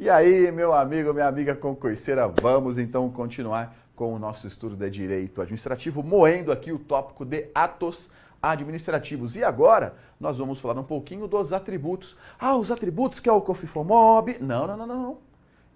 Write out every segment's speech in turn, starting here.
E aí, meu amigo, minha amiga concurseira, vamos então continuar com o nosso estudo de Direito Administrativo, moendo aqui o tópico de atos administrativos. E agora nós vamos falar um pouquinho dos atributos. Ah, os atributos que é o COFINFOMOB. Não.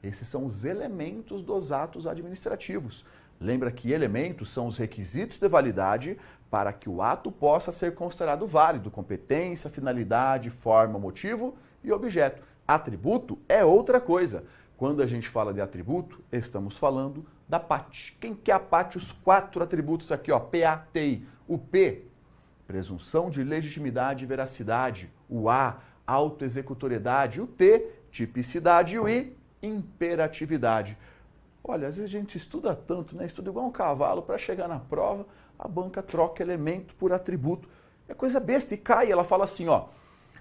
Esses são os elementos dos atos administrativos. Lembra que elementos são os requisitos de validade para que o ato possa ser considerado válido: competência, finalidade, forma, motivo e objeto. Atributo é outra coisa. Quando a gente fala de atributo, estamos falando da PAT. Quem que é a PAT? Os 4 atributos aqui, ó, PATI. O P, presunção de legitimidade e veracidade. O A, autoexecutoriedade. O T, tipicidade. E o I, imperatividade. Olha, às vezes a gente estuda tanto, né? Estuda igual um cavalo, para chegar na prova, a banca troca elemento por atributo. É coisa besta, e cai, ela fala assim, ó.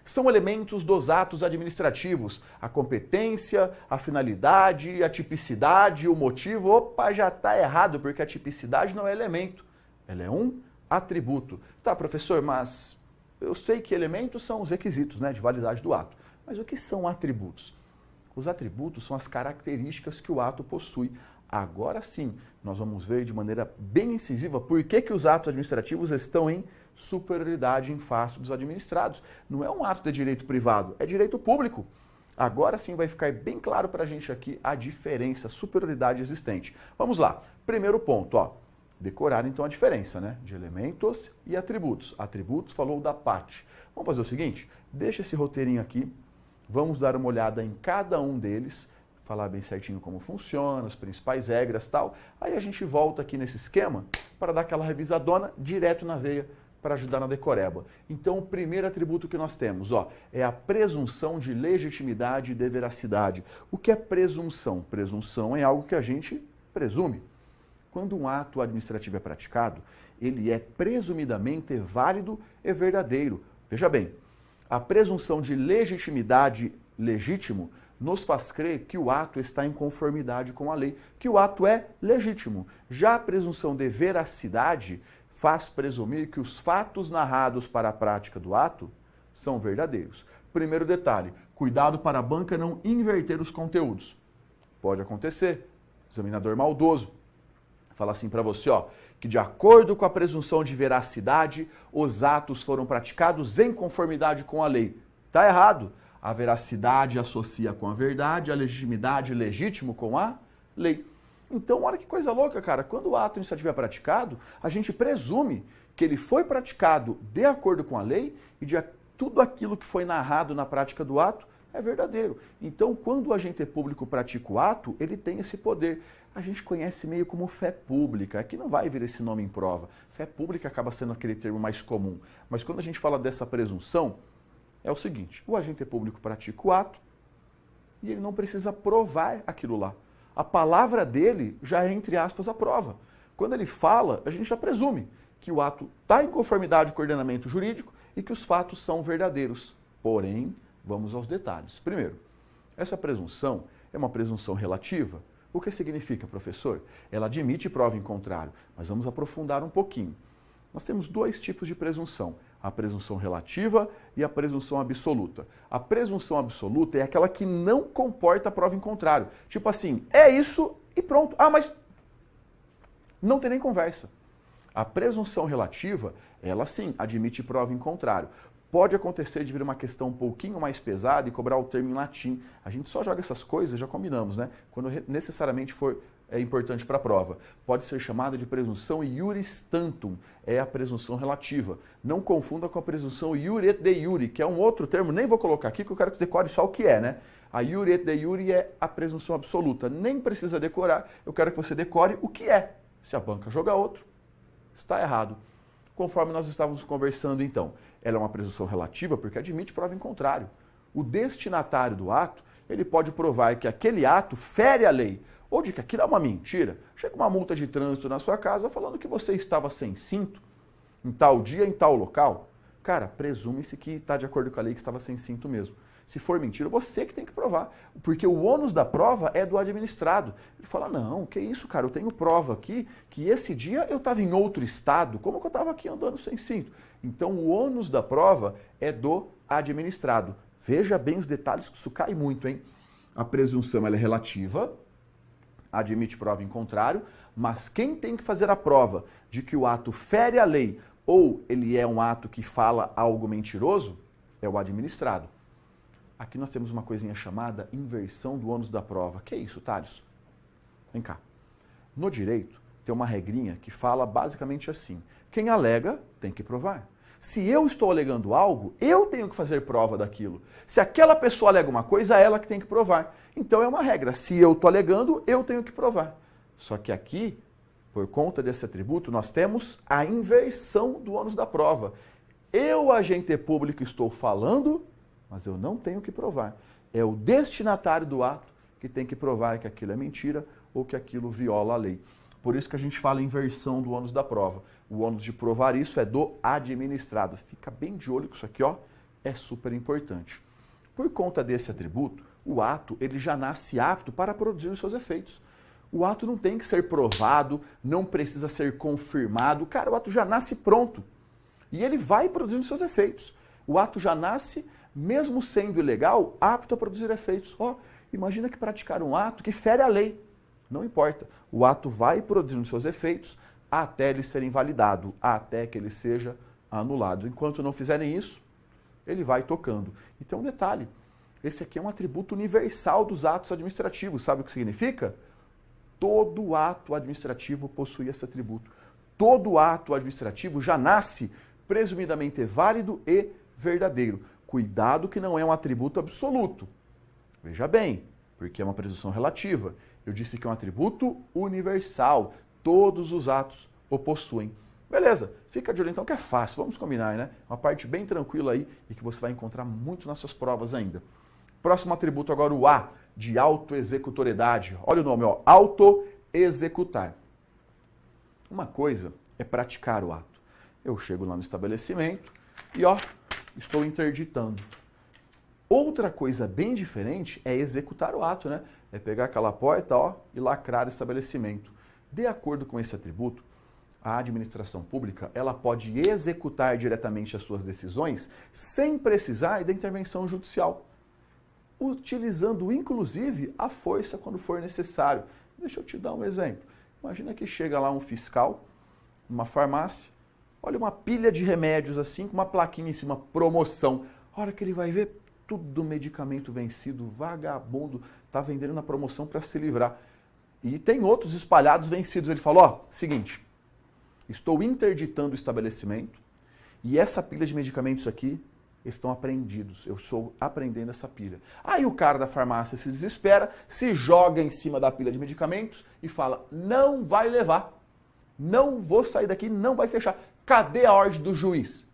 São elementos dos atos administrativos: a competência, a finalidade, a tipicidade, o motivo. Opa, já está errado, porque a tipicidade não é elemento, ela é um atributo. Tá, professor, mas eu sei que elementos são os requisitos, né, de validade do ato. Mas o que são atributos? Os atributos são as características que o ato possui. Agora sim, nós vamos ver de maneira bem incisiva por que os atos administrativos estão em superioridade em face dos administrados. Não é um ato de direito privado, é direito público. Agora sim vai ficar bem claro para a gente aqui a diferença, a superioridade existente. Vamos lá. Primeiro ponto, ó. Decorar então a diferença, né, de elementos e atributos. Atributos falou da PAT. Vamos fazer o seguinte, deixa esse roteirinho aqui, vamos dar uma olhada em cada um deles, falar bem certinho como funciona, as principais regras e tal. Aí a gente volta aqui nesse esquema para dar aquela revisadona direto na veia para ajudar na decoreba. Então o primeiro atributo que nós temos, ó, é a presunção de legitimidade e de veracidade. O que é presunção? Presunção é algo que a gente presume. Quando um ato administrativo é praticado, ele é presumidamente válido e verdadeiro. Veja bem, a presunção de legitimidade, legítimo, nos faz crer que o ato está em conformidade com a lei, que o ato é legítimo. Já a presunção de veracidade faz presumir que os fatos narrados para a prática do ato são verdadeiros. Primeiro detalhe, cuidado para a banca não inverter os conteúdos. Pode acontecer, examinador maldoso fala assim para você, ó, que de acordo com a presunção de veracidade, os atos foram praticados em conformidade com a lei. Está errado. A veracidade associa com a verdade, a legitimidade legítimo com a lei. Então, olha que coisa louca, cara. Quando o ato administrativo é praticado, a gente presume que ele foi praticado de acordo com a lei e de tudo aquilo que foi narrado na prática do ato é verdadeiro. Então, quando o agente público pratica o ato, ele tem esse poder. A gente conhece meio como fé pública. Aqui não vai vir esse nome em prova. Fé pública acaba sendo aquele termo mais comum. Mas quando a gente fala dessa presunção, é o seguinte: o agente público pratica o ato e ele não precisa provar aquilo lá. A palavra dele já é, entre aspas, a prova. Quando ele fala, a gente já presume que o ato está em conformidade com o ordenamento jurídico e que os fatos são verdadeiros. Porém, vamos aos detalhes. Primeiro, essa presunção é uma presunção relativa. O que significa, professor? Ela admite prova em contrário, mas vamos aprofundar um pouquinho. Nós temos 2 tipos de presunção: a presunção relativa e a presunção absoluta. A presunção absoluta é aquela que não comporta prova em contrário. Tipo assim, é isso e pronto. Ah, mas não tem nem conversa. A presunção relativa, ela sim, admite prova em contrário. Pode acontecer de vir uma questão um pouquinho mais pesada e cobrar o termo em latim. A gente só joga essas coisas, já combinamos, né? Quando necessariamente for importante para a prova. Pode ser chamada de presunção iuris tantum, é a presunção relativa. Não confunda com a presunção iure et de iure, que é um outro termo, nem vou colocar aqui, que eu quero que você decore só o que é, né? A iure et de iure é a presunção absoluta. Nem precisa decorar, eu quero que você decore o que é. Se a banca jogar outro, está errado. Conforme nós estávamos conversando então, ela é uma presunção relativa porque admite prova em contrário. O destinatário do ato, ele pode provar que aquele ato fere a lei, ou de que aquilo é uma mentira. Chega uma multa de trânsito na sua casa falando que você estava sem cinto em tal dia, em tal local. Cara, presume-se que está de acordo com a lei que estava sem cinto mesmo. Se for mentira, você que tem que provar, porque o ônus da prova é do administrado. Ele fala, não, que isso, cara, eu tenho prova aqui que esse dia eu estava em outro estado, como que eu estava aqui andando sem cinto? Então o ônus da prova é do administrado. Veja bem os detalhes, que isso cai muito, hein? A presunção ela é relativa, admite prova em contrário, mas quem tem que fazer a prova de que o ato fere a lei ou ele é um ato que fala algo mentiroso é o administrado. Aqui nós temos uma coisinha chamada inversão do ônus da prova. Que é isso, Thales? Vem cá. No direito, tem uma regrinha que fala basicamente assim: quem alega tem que provar. Se eu estou alegando algo, eu tenho que fazer prova daquilo. Se aquela pessoa alega uma coisa, é ela que tem que provar. Então é uma regra. Se eu estou alegando, eu tenho que provar. Só que aqui, por conta desse atributo, nós temos a inversão do ônus da prova. Eu, agente público, estou falando, mas eu não tenho que provar. É o destinatário do ato que tem que provar que aquilo é mentira ou que aquilo viola a lei. Por isso que a gente fala inversão do ônus da prova. O ônus de provar isso é do administrado. Fica bem de olho com isso aqui, ó, é super importante. Por conta desse atributo, o ato ele já nasce apto para produzir os seus efeitos. O ato não tem que ser provado, não precisa ser confirmado. Cara, o ato já nasce pronto. E ele vai produzindo seus efeitos. O ato já nasce, mesmo sendo ilegal, apto a produzir efeitos. Ó, imagina que praticar um ato que fere a lei. Não importa. O ato vai produzindo seus efeitos até ele ser invalidado, até que ele seja anulado. Enquanto não fizerem isso, ele vai tocando. E tem um detalhe. Esse aqui é um atributo universal dos atos administrativos. Sabe o que significa? Todo ato administrativo possui esse atributo. Todo ato administrativo já nasce presumidamente válido e verdadeiro. Cuidado que não é um atributo absoluto. Veja bem, porque é uma presunção relativa. Eu disse que é um atributo universal. Todos os atos o possuem. Beleza, fica de olho então que é fácil, vamos combinar, né? Uma parte bem tranquila aí e que você vai encontrar muito nas suas provas ainda. Próximo atributo agora, o A, de autoexecutoriedade. Olha o nome, ó, autoexecutar. Uma coisa é praticar o ato. Eu chego lá no estabelecimento e, ó, estou interditando. Outra coisa bem diferente é executar o ato, né? É pegar aquela porta, ó, e lacrar o estabelecimento. De acordo com esse atributo, a administração pública ela pode executar diretamente as suas decisões sem precisar da intervenção judicial, utilizando inclusive a força quando for necessário. Deixa eu te dar um exemplo. Imagina que chega lá um fiscal, numa farmácia, olha uma pilha de remédios assim, com uma plaquinha em cima, promoção. A hora que ele vai ver, tudo medicamento vencido, vagabundo, está vendendo na promoção para se livrar. E tem outros espalhados vencidos. Ele fala, ó, seguinte, estou interditando o estabelecimento e essa pilha de medicamentos aqui estão apreendidos. Eu estou apreendendo essa pilha. Aí o cara da farmácia se desespera, se joga em cima da pilha de medicamentos e fala, não vai levar, não vou sair daqui, não vai fechar. Cadê a ordem do juiz?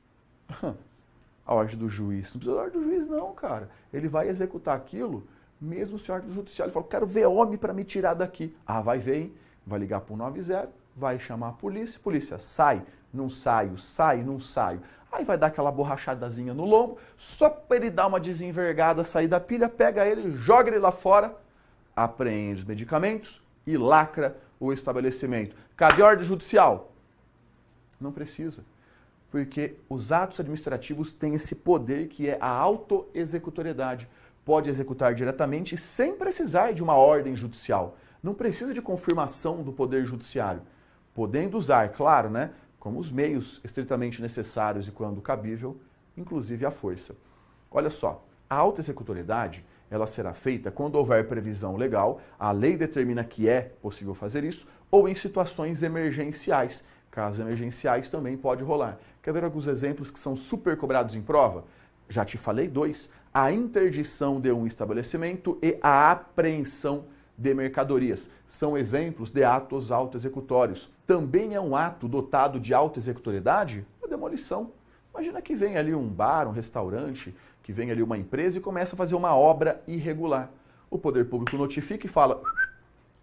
A ordem do juiz. Não precisa da ordem do juiz não, cara. Ele vai executar aquilo mesmo se a ordem do judicial. Ele fala, quero ver homem para me tirar daqui. Ah, vai ver, hein? Vai ligar para o 90, vai chamar a polícia. Polícia, sai, não saio, sai, não saio. Aí vai dar aquela borrachadazinha no lombo, só para ele dar uma desenvergada, sair da pilha, pega ele, joga ele lá fora, apreende os medicamentos e lacra o estabelecimento. Cadê a ordem judicial? Não precisa, porque os atos administrativos têm esse poder que é a autoexecutoriedade. Pode executar diretamente sem precisar de uma ordem judicial. Não precisa de confirmação do poder judiciário. Podendo usar, claro, né, como os meios estritamente necessários e quando cabível, inclusive a força. Olha só, a autoexecutoriedade, ela será feita quando houver previsão legal, a lei determina que é possível fazer isso, ou em situações emergenciais. Casos emergenciais também pode rolar. Quer ver alguns exemplos que são super cobrados em prova? Já te falei dois. A interdição de um estabelecimento e a apreensão de mercadorias. São exemplos de atos autoexecutórios. Também é um ato dotado de autoexecutoriedade a demolição. Imagina que vem ali um bar, um restaurante, que vem ali uma empresa e começa a fazer uma obra irregular. O poder público notifica e fala,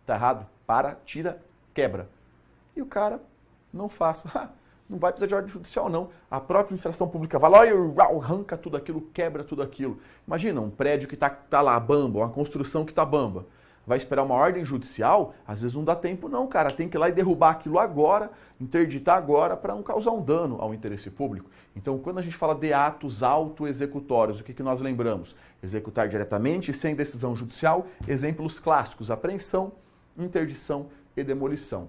tá errado, para, tira, quebra. E o cara não faz. Não vai precisar de ordem judicial, não. A própria administração pública vai lá e arranca tudo aquilo, quebra tudo aquilo. Imagina um prédio que tá lá bamba, uma construção que tá bamba. vai esperar uma ordem judicial, às vezes não dá tempo não, cara. Tem que ir lá e derrubar aquilo agora, interditar agora, para não causar um dano ao interesse público. Então, quando a gente fala de atos autoexecutórios, o que nós lembramos? Executar diretamente, sem decisão judicial, exemplos clássicos, apreensão, interdição e demolição.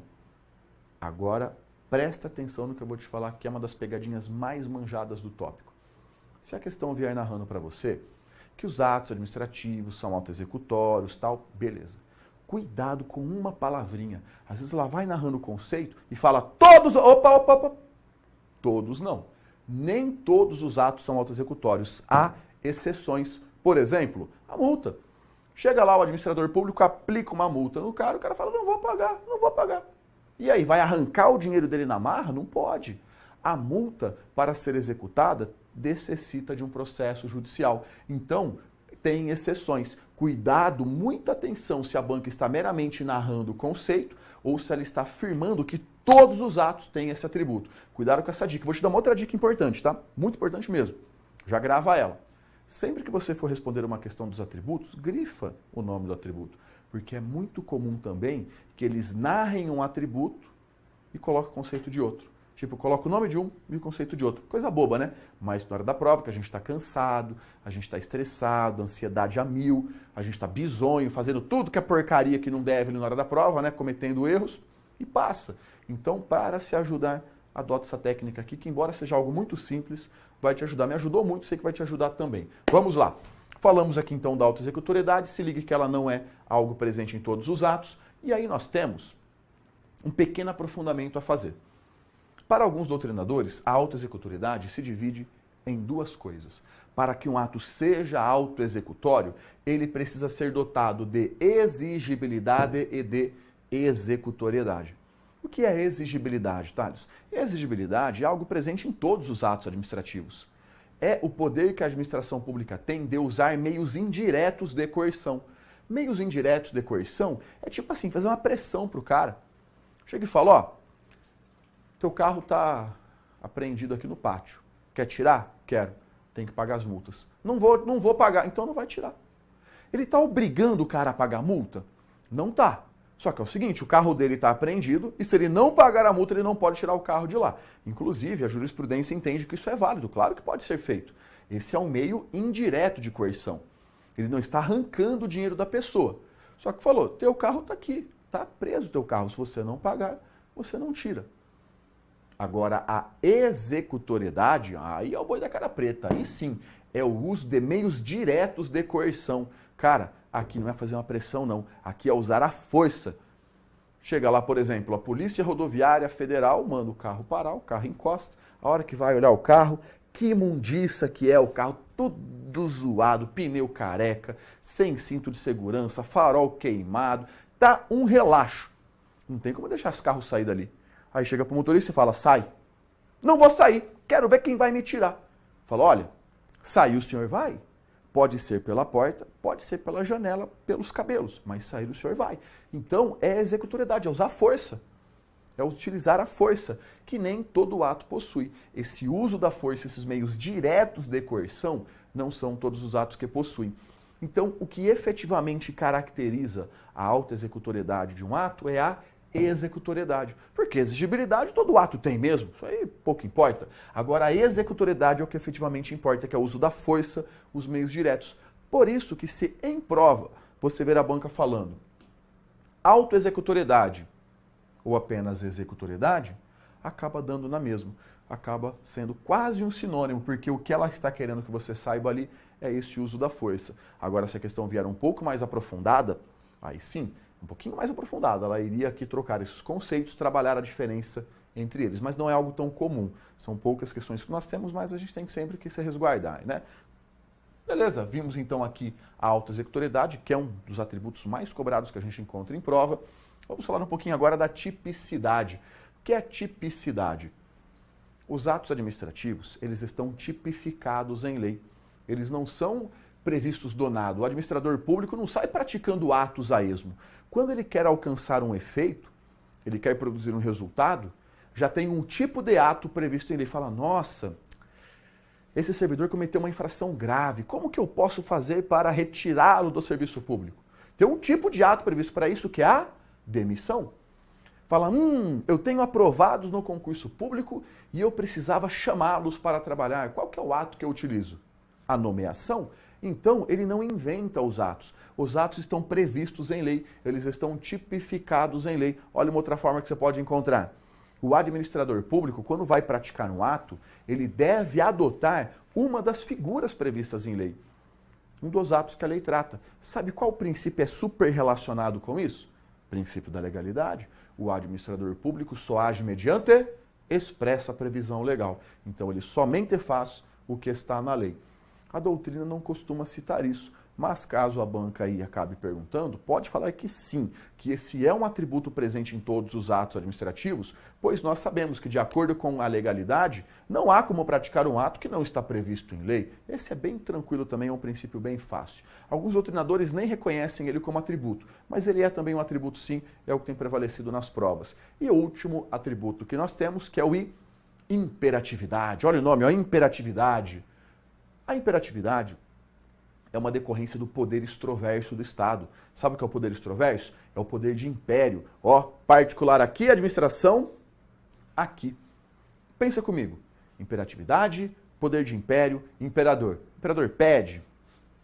Agora, presta atenção no que eu vou te falar, que é uma das pegadinhas mais manjadas do tópico. Se a questão vier narrando para você que os atos administrativos são autoexecutórios, tal, beleza. Cuidado com uma palavrinha. Às vezes ela vai narrando o conceito e fala todos, opa. Todos não. Nem todos os atos são autoexecutórios. Há exceções. Por exemplo, a multa. Chega lá o administrador público, aplica uma multa no cara, o cara fala, não vou pagar. E aí, vai arrancar o dinheiro dele na marra? Não pode. A multa, para ser executada, necessita de um processo judicial. Então, tem exceções. Cuidado, muita atenção se a banca está meramente narrando o conceito ou se ela está afirmando que todos os atos têm esse atributo. Cuidado com essa dica. Vou te dar uma outra dica importante, tá? Muito importante mesmo. Já grava ela. Sempre que você for responder uma questão dos atributos, grifa o nome do atributo. Porque é muito comum também que eles narrem um atributo e coloquem o conceito de outro. Tipo, coloca o nome de um e o conceito de outro. Coisa boba, né? Mas na hora da prova, que a gente está cansado, a gente está estressado, ansiedade a mil, a gente está bizonho, fazendo tudo que é porcaria que não deve na hora da prova, né? Cometendo erros e passa. Então, para se ajudar, adota essa técnica aqui, que embora seja algo muito simples, vai te ajudar. Me ajudou muito, sei que vai te ajudar também. Vamos lá. Falamos aqui então da autoexecutoriedade, se ligue que ela não é algo presente em todos os atos. E aí nós temos um pequeno aprofundamento a fazer. Para alguns doutrinadores, a autoexecutoriedade se divide em duas coisas. Para que um ato seja autoexecutório, ele precisa ser dotado de exigibilidade e de executoriedade. O que é exigibilidade, Thales? Exigibilidade é algo presente em todos os atos administrativos. É o poder que a administração pública tem de usar meios indiretos de coerção. Meios indiretos de coerção é tipo assim, fazer uma pressão para o cara. Chega e fala, ó, teu carro está apreendido aqui no pátio. Quer tirar? Quero. Tem que pagar as multas. Não vou pagar. Então não vai tirar. Ele está obrigando o cara a pagar a multa? Não está. Só que é o seguinte, o carro dele está apreendido e se ele não pagar a multa, ele não pode tirar o carro de lá. Inclusive, a jurisprudência entende que isso é válido. Claro que pode ser feito. Esse é um meio indireto de coerção. Ele não está arrancando o dinheiro da pessoa. Só que falou, teu carro está aqui. Está preso o teu carro. Se você não pagar, você não tira. Agora, a executoriedade, aí é o boi da cara preta. Aí sim, é o uso de meios diretos de coerção. Cara, aqui não é fazer uma pressão, não. Aqui é usar a força. Chega lá, por exemplo, a Polícia Rodoviária Federal manda o carro parar, o carro encosta. A hora que vai olhar o carro, que imundiça que é o carro, tudo zoado, pneu careca, sem cinto de segurança, farol queimado. Tá um relaxo. Não tem como deixar esse carro sair dali. Aí chega pro motorista e fala, sai. Não vou sair, quero ver quem vai me tirar. Fala, olha, sair o senhor vai. Pode ser pela porta, pode ser pela janela, pelos cabelos, mas sair o senhor vai. Então, é executoriedade, é usar a força. É utilizar a força, que nem todo ato possui. Esse uso da força, esses meios diretos de coerção, não são todos os atos que possuem. Então, o que efetivamente caracteriza a autoexecutoriedade de um ato é a executoriedade. Porque exigibilidade todo ato tem mesmo, isso aí pouco importa. Agora a executoriedade é o que efetivamente importa, que é o uso da força, os meios diretos. Por isso que se em prova você ver a banca falando autoexecutoriedade ou apenas executoriedade, acaba dando na mesma. Acaba sendo quase um sinônimo, porque o que ela está querendo que você saiba ali é esse uso da força. Agora se a questão vier um pouco mais aprofundada, aí sim, um pouquinho mais aprofundada, ela iria aqui trocar esses conceitos, trabalhar a diferença entre eles, mas não é algo tão comum. São poucas questões que nós temos, mas a gente tem sempre que se resguardar, né? Beleza, vimos então aqui a autoexecutoriedade, que é um dos atributos mais cobrados que a gente encontra em prova. Vamos falar um pouquinho agora da tipicidade. O que é tipicidade? Os atos administrativos, eles estão tipificados em lei. Eles não são previstos do nada. O administrador público não sai praticando atos a esmo. Quando ele quer alcançar um efeito, ele quer produzir um resultado, já tem um tipo de ato previsto em lei. Fala, nossa, esse servidor cometeu uma infração grave, como que eu posso fazer para retirá-lo do serviço público? Tem um tipo de ato previsto para isso, que é a demissão. Fala, eu tenho aprovados no concurso público e eu precisava chamá-los para trabalhar. Qual que é o ato que eu utilizo? A nomeação. Então, ele não inventa os atos. Os atos estão previstos em lei, eles estão tipificados em lei. Olha uma outra forma que você pode encontrar. O administrador público, quando vai praticar um ato, ele deve adotar uma das figuras previstas em lei. Um dos atos que a lei trata. Sabe qual princípio é super relacionado com isso? Princípio da legalidade. O administrador público só age mediante expressa previsão legal. Então, ele somente faz o que está na lei. A doutrina não costuma citar isso, mas caso a banca aí acabe perguntando, pode falar que sim, que esse é um atributo presente em todos os atos administrativos, pois nós sabemos que, de acordo com a legalidade, não há como praticar um ato que não está previsto em lei. Esse é bem tranquilo também, é um princípio bem fácil. Alguns doutrinadores nem reconhecem ele como atributo, mas ele é também um atributo sim, é o que tem prevalecido nas provas. E o último atributo que nós temos, que é o imperatividade. Olha o nome, imperatividade. A imperatividade é uma decorrência do poder extroverso do Estado. Sabe o que é o poder extroverso? É o poder de império. Particular aqui, administração aqui. Pensa comigo. Imperatividade, poder de império, imperador. Imperador pede,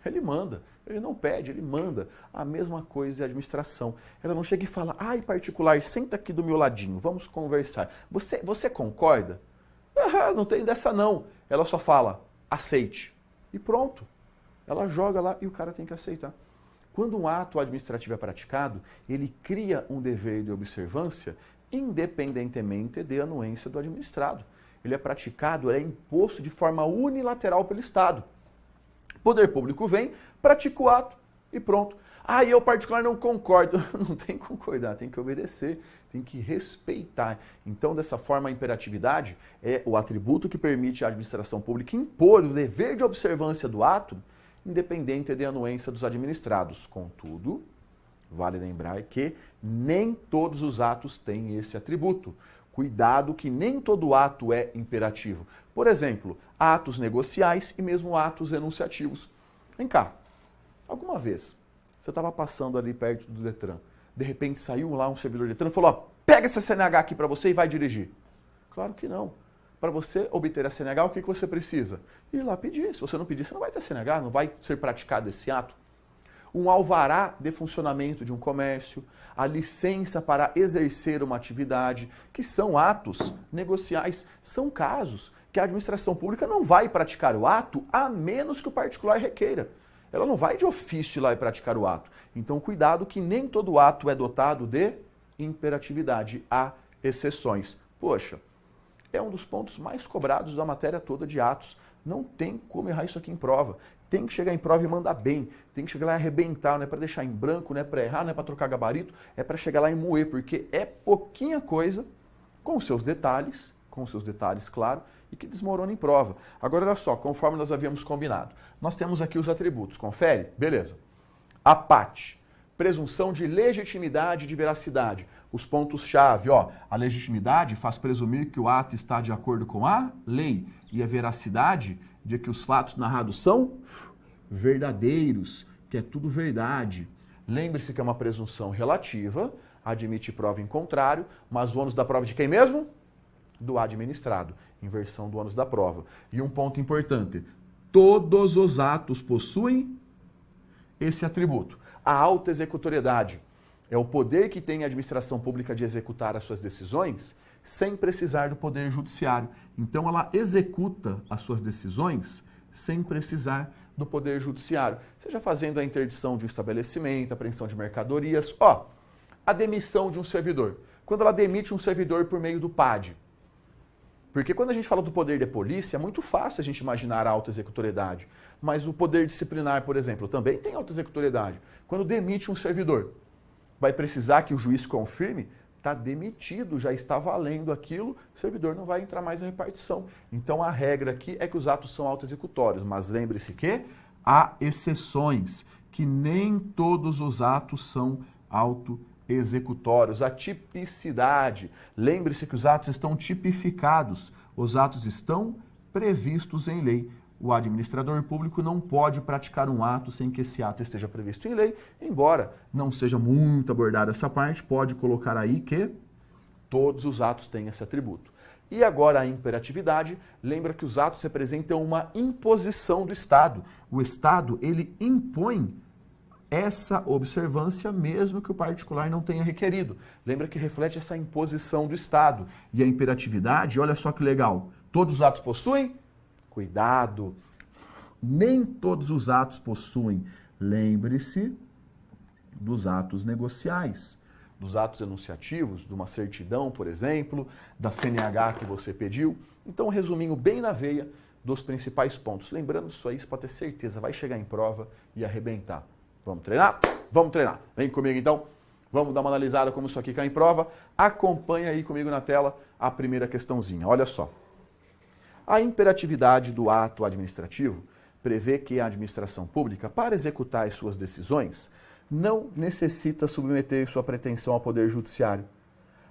ele manda. Ele não pede, ele manda. A mesma coisa é a administração. Ela não chega e fala, particular, senta aqui do meu ladinho, vamos conversar. Você concorda? Não tem dessa não. Ela só fala, aceite. E pronto. Ela joga lá e o cara tem que aceitar. Quando um ato administrativo é praticado, ele cria um dever de observância independentemente da anuência do administrado. Ele é praticado, é imposto de forma unilateral pelo Estado. O poder público vem, pratica o ato e pronto. Eu particular não concordo. Não tem que concordar, tem que obedecer, tem que respeitar. Então, dessa forma, a imperatividade é o atributo que permite à administração pública impor o dever de observância do ato, independente da anuência dos administrados. Contudo, vale lembrar que nem todos os atos têm esse atributo. Cuidado que nem todo ato é imperativo. Por exemplo, atos negociais e mesmo atos enunciativos. Vem cá, alguma vez você estava passando ali perto do Detran, de repente saiu lá um servidor do Detran e falou, pega essa CNH aqui para você e vai dirigir. Claro que não. Para você obter a CNH, o que você precisa? Ir lá pedir. Se você não pedir, você não vai ter CNH, não vai ser praticado esse ato. Um alvará de funcionamento de um comércio, a licença para exercer uma atividade, que são atos negociais, são casos que a administração pública não vai praticar o ato a menos que o particular requeira. Ela não vai de ofício lá e praticar o ato. Então, cuidado que nem todo ato é dotado de imperatividade. Há exceções. Poxa, é um dos pontos mais cobrados da matéria toda de atos. Não tem como errar isso aqui em prova. Tem que chegar em prova e mandar bem. Tem que chegar lá e arrebentar. Não é para deixar em branco, não é para errar, não é para trocar gabarito. É para chegar lá e moer, porque é pouquinha coisa com os seus detalhes, claro, e que desmorona em prova. Agora, olha só, conforme nós havíamos combinado. Nós temos aqui os atributos. Confere? Beleza. A PAT, presunção de legitimidade e de veracidade. Os pontos-chave, a legitimidade faz presumir que o ato está de acordo com a lei. E a veracidade de que os fatos narrados são verdadeiros, que é tudo verdade. Lembre-se que é uma presunção relativa, admite prova em contrário, mas o ônus da prova de quem mesmo? Do administrado. Inversão do ônus da prova. E um ponto importante, todos os atos possuem esse atributo. A autoexecutoriedade é o poder que tem a administração pública de executar as suas decisões sem precisar do poder judiciário. Então ela executa as suas decisões sem precisar do poder judiciário. Seja fazendo a interdição de um estabelecimento, apreensão de mercadorias. A demissão de um servidor. Quando ela demite um servidor por meio do PAD. Porque quando a gente fala do poder de polícia, é muito fácil a gente imaginar a autoexecutoriedade. Mas o poder disciplinar, por exemplo, também tem autoexecutoriedade. Quando demite um servidor, vai precisar que o juiz confirme, está demitido, já está valendo aquilo, o servidor não vai entrar mais na repartição. Então a regra aqui é que os atos são autoexecutórios, mas lembre-se que há exceções, que nem todos os atos são autoexecutórios. A tipicidade, lembre-se que os atos estão tipificados, os atos estão previstos em lei. o administrador público não pode praticar um ato sem que esse ato esteja previsto em lei, embora não seja muito abordada essa parte, pode colocar aí que todos os atos têm esse atributo. E agora a imperatividade, lembra que os atos representam uma imposição do Estado. O Estado, ele impõe essa observância mesmo que o particular não tenha requerido. Lembra que reflete essa imposição do Estado. E a imperatividade, olha só que legal, todos os atos possuem? Cuidado, nem todos os atos possuem. Lembre-se dos atos negociais, dos atos enunciativos, de uma certidão, por exemplo, da CNH que você pediu. Então, resuminho bem na veia dos principais pontos. Lembrando isso aí, você pode ter certeza, vai chegar em prova e arrebentar. Vamos treinar? Vamos treinar. Vem comigo então. Vamos dar uma analisada como isso aqui cai em prova. Acompanha aí comigo na tela a primeira questãozinha. Olha só. A imperatividade do ato administrativo prevê que a administração pública, para executar as suas decisões, não necessita submeter sua pretensão ao Poder Judiciário.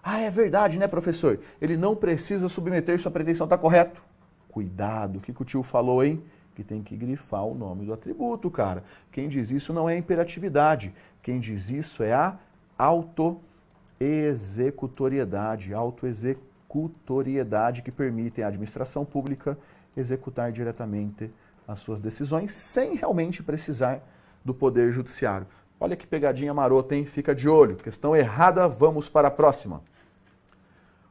Ah, é verdade, né, professor? Ele não precisa submeter sua pretensão, tá correto? Cuidado, o que o tio falou, hein? Que tem que grifar o nome do atributo, cara. Quem diz isso não é imperatividade. Quem diz isso é a autoexecutoriedade. Autoexecutoriedade que permite à administração pública executar diretamente as suas decisões sem realmente precisar do Poder Judiciário. Olha que pegadinha marota, hein? Fica de olho. Questão errada, vamos para a próxima.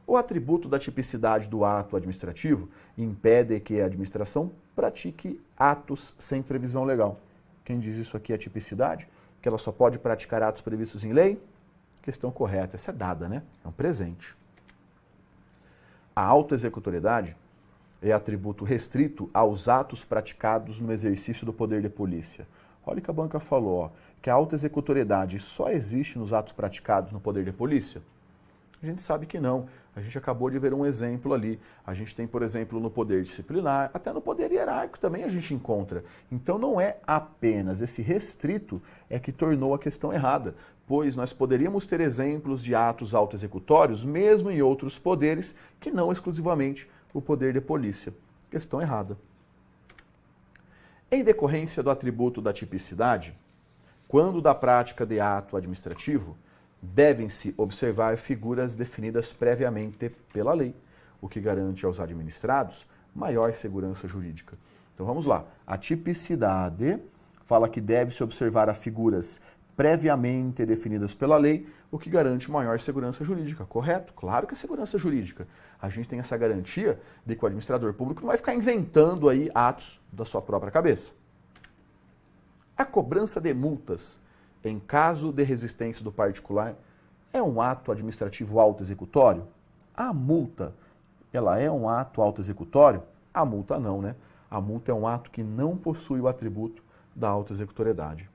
O atributo da tipicidade do ato administrativo impede que a administração pratique atos sem previsão legal. Quem diz isso aqui é a tipicidade? Que ela só pode praticar atos previstos em lei? Questão correta. Essa é dada, né? É um presente. A autoexecutoriedade é atributo restrito aos atos praticados no exercício do poder de polícia. Olha o que a banca falou, ó, que a autoexecutoriedade só existe nos atos praticados no poder de polícia? A gente sabe que não. A gente acabou de ver um exemplo ali. A gente tem, por exemplo, no poder disciplinar, até no poder hierárquico também a gente encontra. Então não é apenas esse restrito é que tornou a questão errada, pois nós poderíamos ter exemplos de atos autoexecutórios mesmo em outros poderes que não exclusivamente o poder de polícia. Questão errada. Em decorrência do atributo da tipicidade, quando da prática de ato administrativo, devem-se observar figuras definidas previamente pela lei, o que garante aos administrados maior segurança jurídica. Então vamos lá. A tipicidade fala que deve-se observar as figuras previamente definidas pela lei, o que garante maior segurança jurídica. Correto? Claro que é segurança jurídica. A gente tem essa garantia de que o administrador público não vai ficar inventando aí atos da sua própria cabeça. A cobrança de multas em caso de resistência do particular é um ato administrativo autoexecutório? A multa, ela é um ato autoexecutório? A multa não, né? A multa é um ato que não possui o atributo da autoexecutoriedade.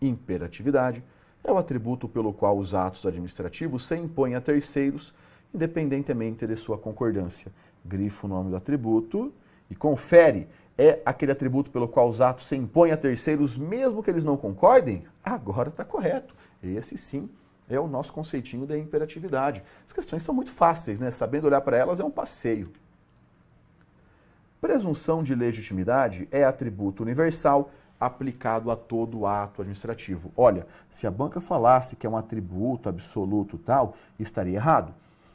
Imperatividade é o atributo pelo qual os atos administrativos se impõem a terceiros, independentemente de sua concordância. Grifa o nome do atributo e confere. É aquele atributo pelo qual os atos se impõem a terceiros, mesmo que eles não concordem? Agora está correto. Esse sim é o nosso conceitinho da imperatividade. As questões são muito fáceis, né? Sabendo olhar para elas é um passeio. Presunção de legitimidade é atributo universal aplicado a todo ato administrativo. Olha, se a banca falasse que é um atributo absoluto tal, estaria errado.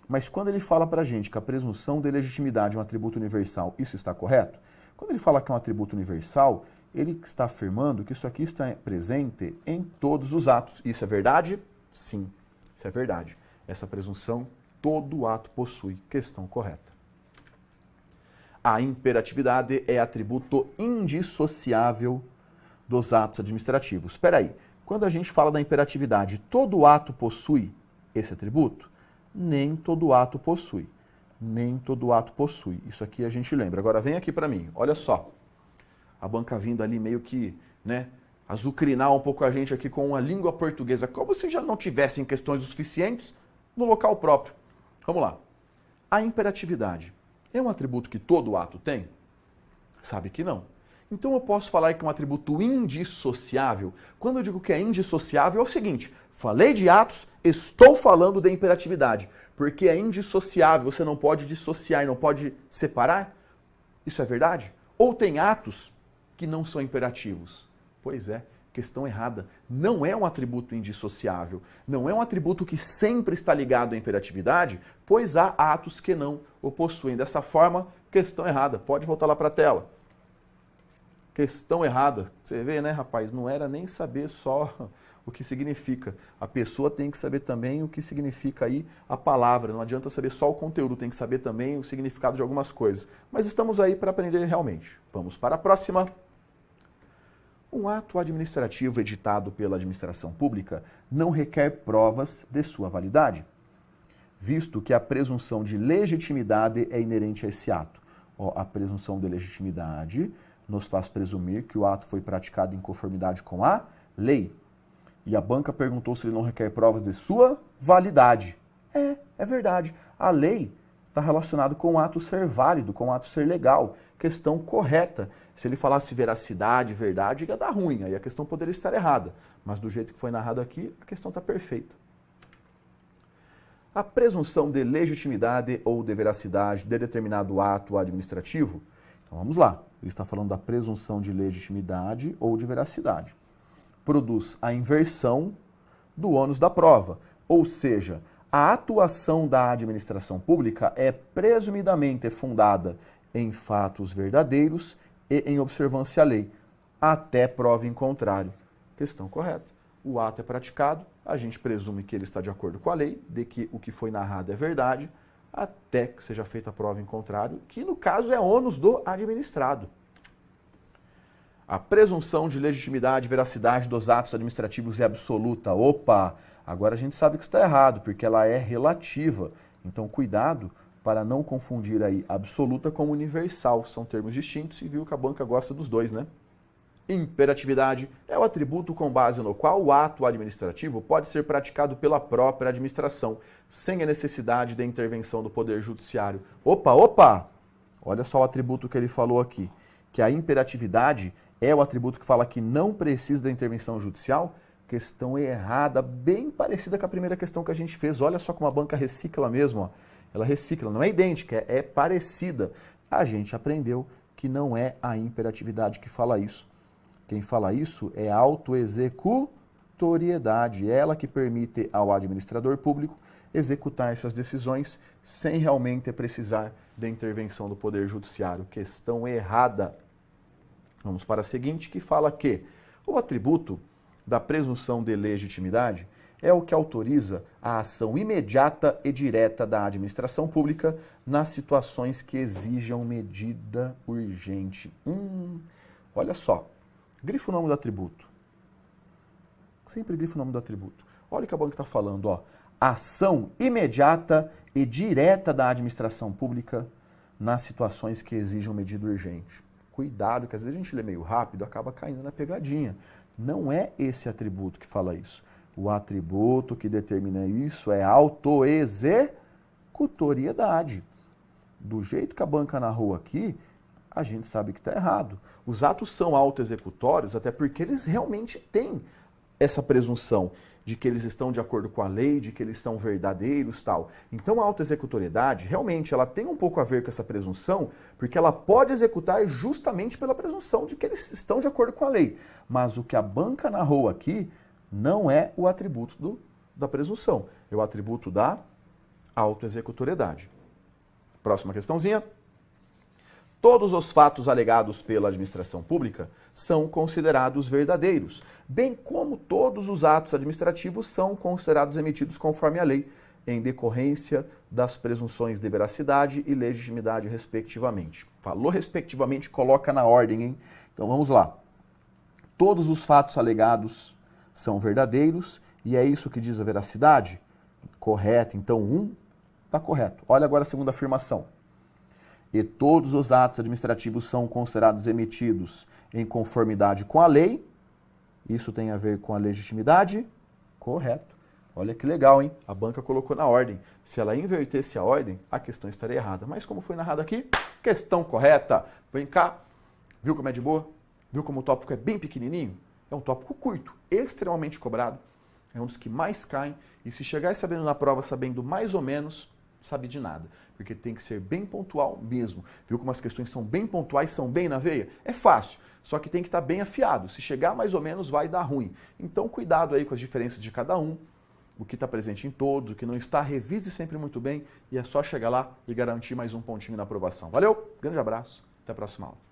Mas quando ele fala para a gente que a presunção de legitimidade é um atributo universal, isso está correto? Quando ele fala que é um atributo universal, ele está afirmando que isso aqui está presente em todos os atos. Isso é verdade? Sim, isso é verdade. Essa presunção todo ato possui. Questão correta. A imperatividade é atributo indissociável dos atos administrativos. Espera aí, quando a gente fala da imperatividade, todo ato possui esse atributo? Nem todo ato possui. Nem todo ato possui. Isso aqui a gente lembra. Agora vem aqui para mim, olha só. A banca vindo ali meio que, né, azucrinar um pouco a gente aqui com a língua portuguesa, como se já não tivessem questões o suficientes no local próprio. Vamos lá. A imperatividade é um atributo que todo ato tem? Sabe que não. Então eu posso falar que é um atributo indissociável? Quando eu digo que é indissociável, é o seguinte, falei de atos, estou falando de imperatividade, porque é indissociável, você não pode dissociar, não pode separar. Isso é verdade? Ou tem atos que não são imperativos? Pois é, questão errada. Não é um atributo indissociável, não é um atributo que sempre está ligado à imperatividade, pois há atos que não o possuem. Dessa forma, questão errada. Pode voltar lá para a tela. Questão errada. Você vê, né, rapaz? Não era nem saber só o que significa. A pessoa tem que saber também o que significa aí a palavra. Não adianta saber só o conteúdo, tem que saber também o significado de algumas coisas. Mas estamos aí para aprender realmente. Vamos para a próxima. Um ato administrativo editado pela administração pública não requer provas de sua validade, visto que a presunção de legitimidade é inerente a esse ato. A presunção de legitimidade nos faz presumir que o ato foi praticado em conformidade com a lei. E a banca perguntou se ele não requer provas de sua validade. É verdade. A lei está relacionada com o ato ser válido, com o ato ser legal. Questão correta. Se ele falasse veracidade, verdade, ia dar ruim. Aí a questão poderia estar errada. Mas do jeito que foi narrado aqui, a questão está perfeita. A presunção de legitimidade ou de veracidade de determinado ato administrativo. Então vamos lá. Ele está falando da presunção de legitimidade ou de veracidade. Produz a inversão do ônus da prova. Ou seja, a atuação da administração pública é presumidamente fundada em fatos verdadeiros e em observância à lei, até prova em contrário. Questão correta. O ato é praticado, a gente presume que ele está de acordo com a lei, de que o que foi narrado é verdade, até que seja feita a prova em contrário, que no caso é ônus do administrado. A presunção de legitimidade e veracidade dos atos administrativos é absoluta. Opa! Agora a gente sabe que está errado, porque ela é relativa. Então, cuidado para não confundir aí absoluta com universal. São termos distintos e viu que a banca gosta dos dois, né? Imperatividade é o atributo com base no qual o ato administrativo pode ser praticado pela própria administração, sem a necessidade da intervenção do Poder Judiciário. Opa! Olha só o atributo que ele falou aqui, que a imperatividade é o atributo que fala que não precisa da intervenção judicial. Questão errada, bem parecida com a primeira questão que a gente fez. Olha só como a banca recicla mesmo, ó. Ela recicla, não é idêntica, é parecida. A gente aprendeu que não é a imperatividade que fala isso. Quem fala isso é a autoexecutoriedade, ela que permite ao administrador público executar suas decisões sem realmente precisar da intervenção do Poder Judiciário. Questão errada. Vamos para a seguinte, que fala que o atributo da presunção de legitimidade é o que autoriza a ação imediata e direta da administração pública nas situações que exijam medida urgente. Olha só, grifa o nome do atributo. Sempre grifa o nome do atributo. Olha o que a banca está falando, ó. Ação imediata e direta da administração pública nas situações que exijam medida urgente. Cuidado, que às vezes a gente lê meio rápido, acaba caindo na pegadinha. Não é esse atributo que fala isso. O atributo que determina isso é autoexecutoriedade. Do jeito que a banca narrou aqui, a gente sabe que está errado. Os atos são autoexecutórios até porque eles realmente têm essa presunção de que eles estão de acordo com a lei, de que eles são verdadeiros, tal. Então a autoexecutoriedade, realmente, ela tem um pouco a ver com essa presunção, porque ela pode executar justamente pela presunção de que eles estão de acordo com a lei. Mas o que a banca narrou aqui não é o atributo da presunção, é o atributo da autoexecutoriedade. Próxima questãozinha. Todos os fatos alegados pela administração pública são considerados verdadeiros, bem como todos os atos administrativos são considerados emitidos conforme a lei, em decorrência das presunções de veracidade e legitimidade, respectivamente. Falou respectivamente, coloca na ordem, hein? Então vamos lá. Todos os fatos alegados são verdadeiros e é isso que diz a veracidade? Correto. Então, está correto. Olha agora a segunda afirmação. E todos os atos administrativos são considerados emitidos em conformidade com a lei. Isso tem a ver com a legitimidade? Correto. Olha que legal, hein? A banca colocou na ordem. Se ela invertesse a ordem, a questão estaria errada. Mas como foi narrado aqui, questão correta. Vem cá. Viu como é de boa? Viu como o tópico é bem pequenininho? É um tópico curto, extremamente cobrado. É um dos que mais caem. E se chegar sabendo na prova, sabendo mais ou menos, sabe de nada, porque tem que ser bem pontual mesmo. Viu como as questões são bem pontuais, são bem na veia? É fácil, só que tem que estar bem afiado. Se chegar mais ou menos, vai dar ruim. Então, cuidado aí com as diferenças de cada um, o que está presente em todos, o que não está, revise sempre muito bem e é só chegar lá e garantir mais um pontinho na aprovação. Valeu, grande abraço, até a próxima aula.